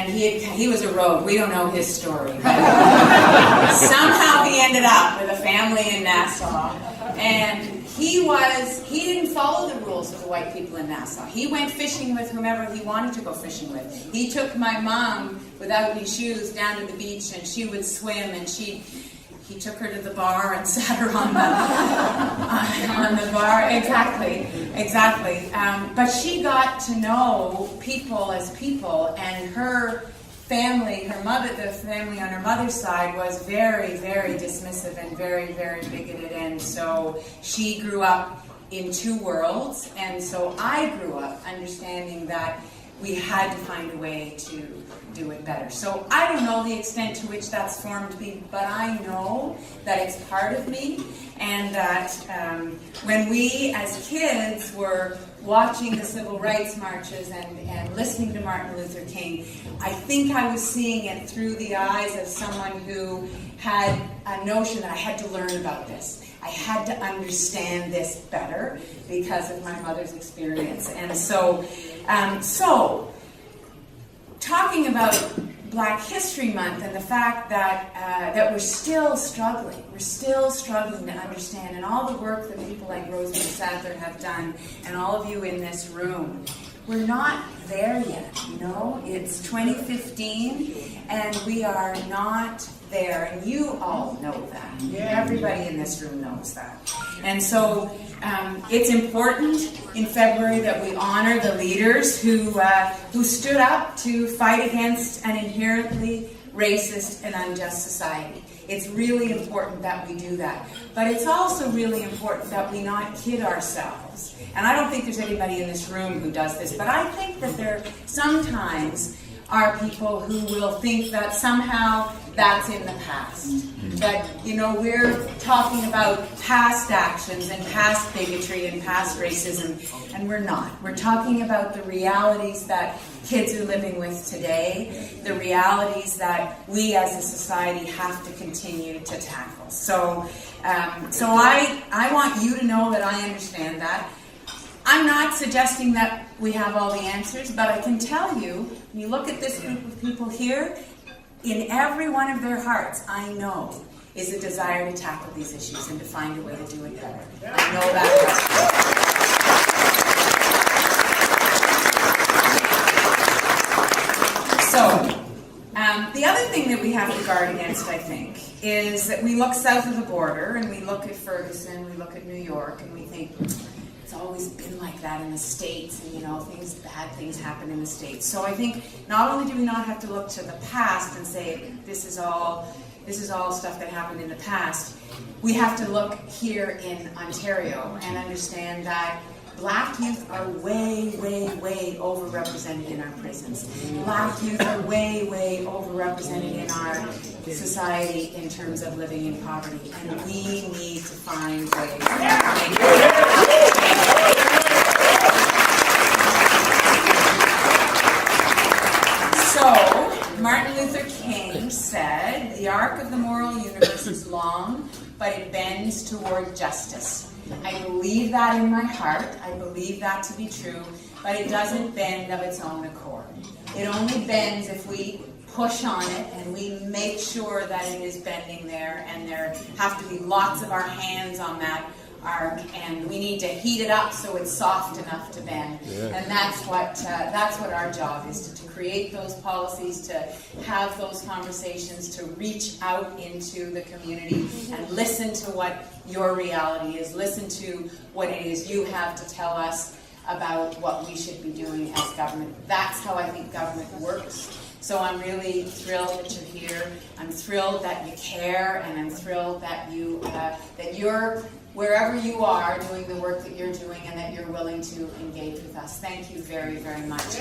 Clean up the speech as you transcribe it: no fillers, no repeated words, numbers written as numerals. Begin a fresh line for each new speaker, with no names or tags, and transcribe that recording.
and he was a rogue. We don't know his story, but somehow he ended up with a family in Nassau, and he didn't follow the rules of the white people in Nassau. He went fishing with whomever he wanted to go fishing with. He took my mom without any shoes down to the beach, and she would swim, and he took her to the bar and sat her on the bar. Exactly. But she got to know people as people, and her family, the family on her mother's side was very, very dismissive and very, very bigoted, and so she grew up in two worlds, and so I grew up understanding that we had to find a way to do it better. So I don't know the extent to which that's formed me, but I know that it's part of me, and that when we as kids were watching the civil rights marches and listening to Martin Luther King, I think I was seeing it through the eyes of someone who had a notion that I had to learn about this. I had to understand this better because of my mother's experience. And so talking about Black History Month and the fact that we're still struggling to understand, and all the work that people like Rosemary Sadler have done, and all of you in this room, we're not there yet, It's 2015, and we are not there, and you all know that. Everybody in this room knows that. And so it's important in February that we honor the leaders who stood up to fight against an inherently racist and unjust society. It's really important that we do that. But it's also really important that we not kid ourselves. And I don't think there's anybody in this room who does this, but I think that there sometimes are people who will think that somehow that's in the past. That, we're talking about past actions and past bigotry and past racism, and we're not. We're talking about the realities that kids are living with today, the realities that we as a society have to continue to tackle. So I want you to know that I understand that. I'm not suggesting that we have all the answers, but I can tell you, when you look at this group of people here, in every one of their hearts, I know, is a desire to tackle these issues and to find a way to do it better. I know that. So, the other thing that we have to guard against, I think, is that we look south of the border, and we look at Ferguson, we look at New York, and we think, it's always been like that in the States, and bad things happen in the States. So I think not only do we not have to look to the past and say this is all stuff that happened in the past, we have to look here in Ontario and understand that Black youth are way, way, way overrepresented in our prisons. Black youth are way, way overrepresented in our society in terms of living in poverty, and we need to find ways to make So, Martin Luther King said, "The arc of the moral universe is long, but it bends toward justice." I believe that in my heart. I believe that to be true, but it doesn't bend of its own accord. It only bends if we push on it and we make sure that it is bending there, and there have to be lots of our hands on that arc, and we need to heat it up so it's soft enough to bend. And that's what our job is, to create those policies, to have those conversations, to reach out into the community and listen to what your reality is, listen to what it is you have to tell us about what we should be doing as government. That's how I think government works. So I'm really thrilled that you're here. I'm thrilled that you care, and I'm thrilled that you're wherever you are doing the work that you're doing, and that you're willing to engage with us. Thank you very, very much.